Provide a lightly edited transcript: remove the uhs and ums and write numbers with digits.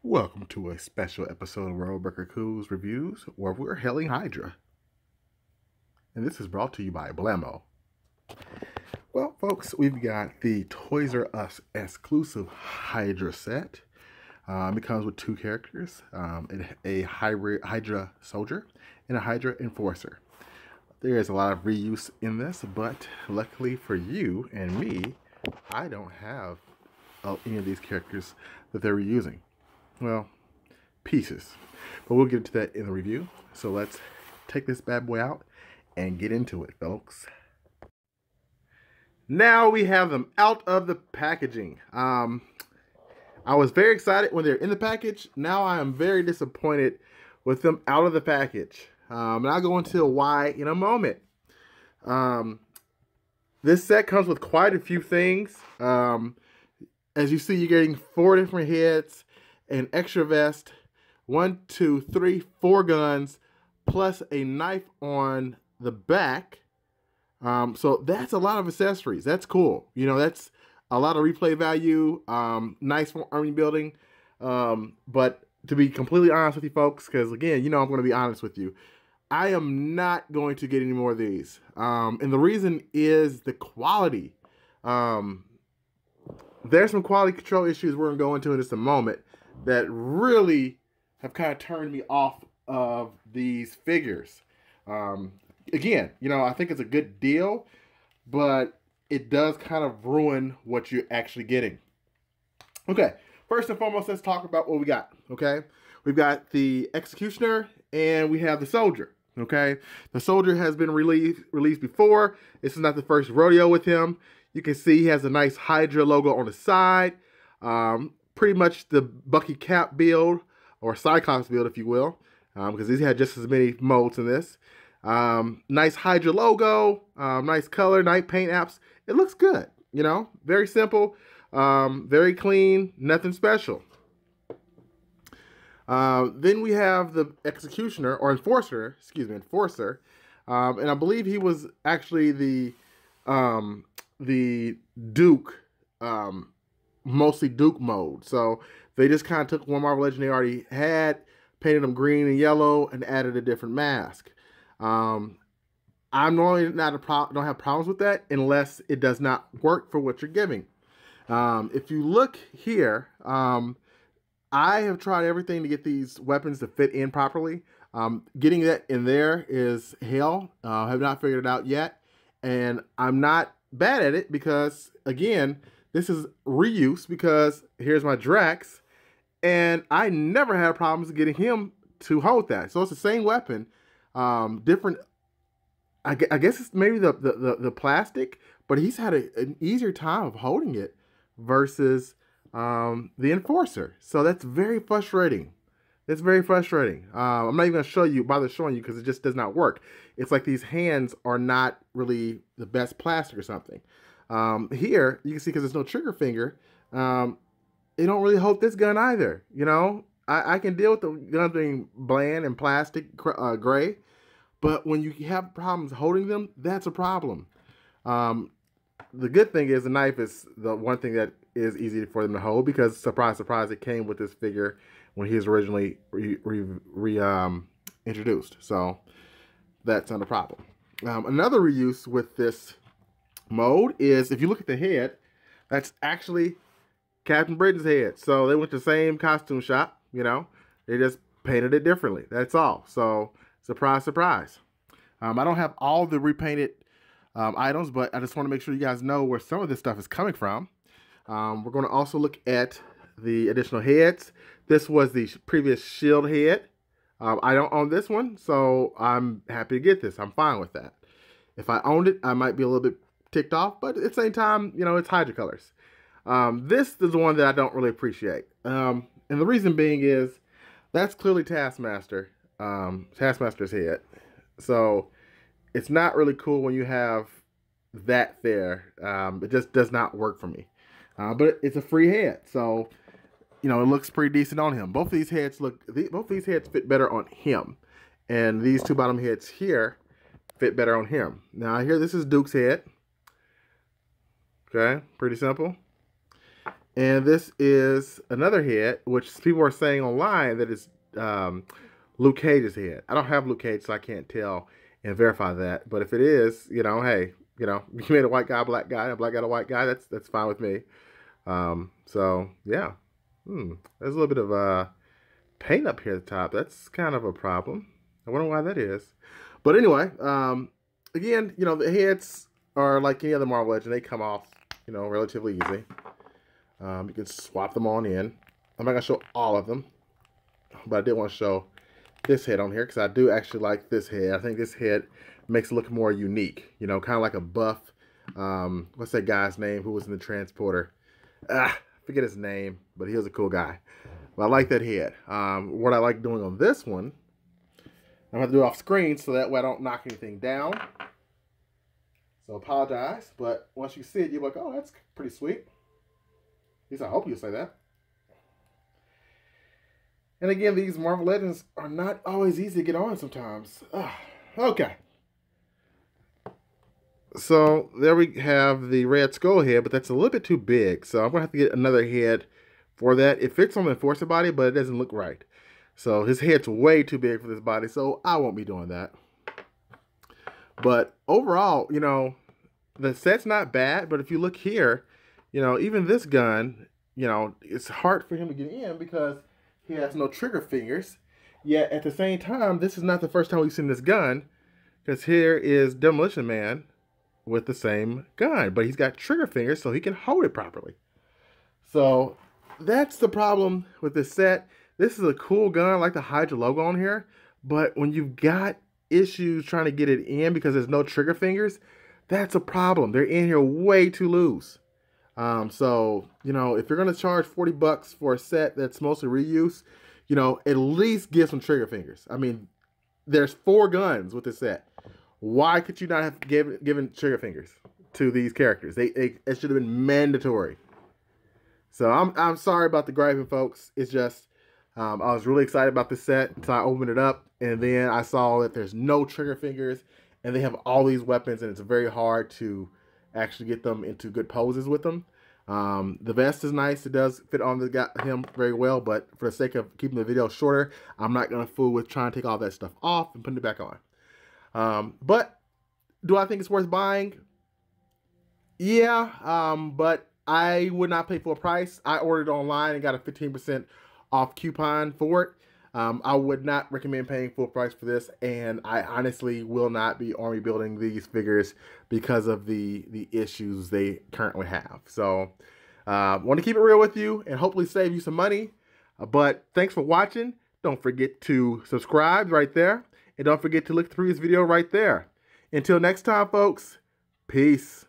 Welcome to a special episode of Roadbreaker Cool's Reviews, where we're hailing Hydra. And this is brought to you by Blammo. Well, folks, we've got the Toys R Us exclusive Hydra set. It comes with two characters, a Hydra soldier and a Hydra enforcer. There is a lot of reuse in this, but luckily for you and me, I don't have any of these characters that they're reusing. Well, pieces. But we'll get into that in the review. So let's take this bad boy out and get into it, folks. Now we have them out of the packaging. I was very excited when they're in the package. Now I am very disappointed with them out of the package. And I'll go into why in a moment. This set comes with quite a few things. As you see, you're getting 4 different heads, an extra vest, 1, 2, 3, 4 guns, plus a knife on the back. So that's a lot of accessories. That's cool. You know, that's a lot of replay value. Nice for army building. But to be completely honest with you folks, because again, you know I'm going to be honest with you, I am not going to get any more of these. And the reason is the quality. There's some quality control issues we're going to go into in just a moment that really have kind of turned me off of these figures. Again, you know, I think it's a good deal, but it does kind of ruin what you're actually getting. Okay, first and foremost, let's talk about what we got, okay? We've got the Executioner and we have the Soldier, okay? The Soldier has been released before. This is not the first rodeo with him. You can see he has a nice Hydra logo on the side. Pretty much the Bucky Cap build, or Cyclops build, if you will, because he's had just as many modes in this. Nice Hydra logo, nice color, nice paint apps. It looks good, you know, very simple, very clean, nothing special. Then we have the Executioner, or Enforcer, excuse me, Enforcer, and I believe he was actually the Duke, mostly Duke mode. So they just kind of took one Marvel Legend they already had, painted them green and yellow, and added a different mask. I'm normally don't have problems with that unless it does not work for what you're giving. If you look here, I have tried everything to get these weapons to fit in properly. Getting that in there is hell. I have not figured it out yet, and I'm not bad at it because, again, this is reuse, because here's my Drax, and I never had problems getting him to hold that. So it's the same weapon, different. I guess it's maybe the plastic, but he's had an easier time of holding it versus the Enforcer. So that's very frustrating. It's very frustrating. I'm not even going to bother showing you because it just does not work. It's like these hands are not really the best plastic or something. Here, you can see because there's no trigger finger, it don't really hold this gun either. You know, I can deal with the gun being bland and plastic gray, but when you have problems holding them, that's a problem. The good thing is the knife is the one thing that is easy for them to hold, because surprise, surprise, it came with this figure when he was originally introduced. So that's not a problem. Another reuse with this mode is, if you look at the head, that's actually Captain Britain's head. So they went to the same costume shop, you know, they just painted it differently. That's all. So surprise, surprise. I don't have all the repainted items, but I just want to make sure you guys know where some of this stuff is coming from. We're going to also look at the additional heads. This was the previous Shield head. I don't own this one, so I'm happy to get this. I'm fine with that. If I owned it, I might be a little bit ticked off, but at the same time, you know, it's Hydra colors. This is the one that I don't really appreciate. And the reason being is that's clearly Taskmaster's head. So it's not really cool when you have that there. It just does not work for me. But it's a free head, so you know it looks pretty decent on him. Both these heads fit better on him, and these two bottom heads here fit better on him. Now here, this is Duke's head. Okay, pretty simple. And this is another head, which people are saying online that is Luke Cage's head. I don't have Luke Cage, so I can't tell and verify that. But if it is, you know, hey, you know, you made a white guy, a black guy, a black guy, a white guy. That's fine with me. So yeah, there's a little bit of paint up here at the top. That's kind of a problem. I wonder why that is. But anyway, again, you know, the heads are like any other Marvel Legend. They come off, you know, relatively easy. You can swap them on in. I'm not going to show all of them, but I did want to show this head on here because I do actually like this head. I think this head makes it look more unique, you know, kind of like a buff. What's that guy's name who was in the transporter? Forget his name, but he was a cool guy. But I like that head. What I like doing on this one, I'm going to do it off screen so that way I don't knock anything down. So apologize, but once you see it, you're like, oh, that's pretty sweet. At least I hope you say that. And again, these Marvel Legends are not always easy to get on sometimes. Okay. So there we have the Red Skull head, but that's a little bit too big. So I'm going to have to get another head for that. It fits on the Enforcer body, but it doesn't look right. So his head's way too big for this body, so I won't be doing that. But overall, you know, the set's not bad, but if you look here, you know, even this gun, you know, it's hard for him to get in because he has no trigger fingers. Yet at the same time, this is not the first time we've seen this gun, because here is Demolition Man with the same gun, but he's got trigger fingers so he can hold it properly. So that's the problem with this set. This is a cool gun, I like the Hydra logo on here, but when you've got issues trying to get it in because there's no trigger fingers, that's a problem. They're in here way too loose. So, you know, if you're going to charge 40 bucks for a set that's mostly reuse, you know, at least give some trigger fingers. I mean, there's 4 guns with this set. Why could you not have given trigger fingers to these characters? It should have been mandatory. So I'm sorry about the griping, folks. It's just, I was really excited about this set until I opened it up, and then I saw that there's no trigger fingers, and they have all these weapons, and it's very hard to actually get them into good poses with them. The vest is nice. It does fit on him very well, but for the sake of keeping the video shorter, I'm not going to fool with trying to take all that stuff off and putting it back on. But do I think it's worth buying? Yeah, but I would not pay full price. I ordered online and got a 15% off coupon for it. I would not recommend paying full price for this, and I honestly will not be army building these figures because of the issues they currently have. So, want to keep it real with you and hopefully save you some money. But thanks for watching. Don't forget to subscribe right there, and don't forget to look through this video right there. Until next time, folks, peace.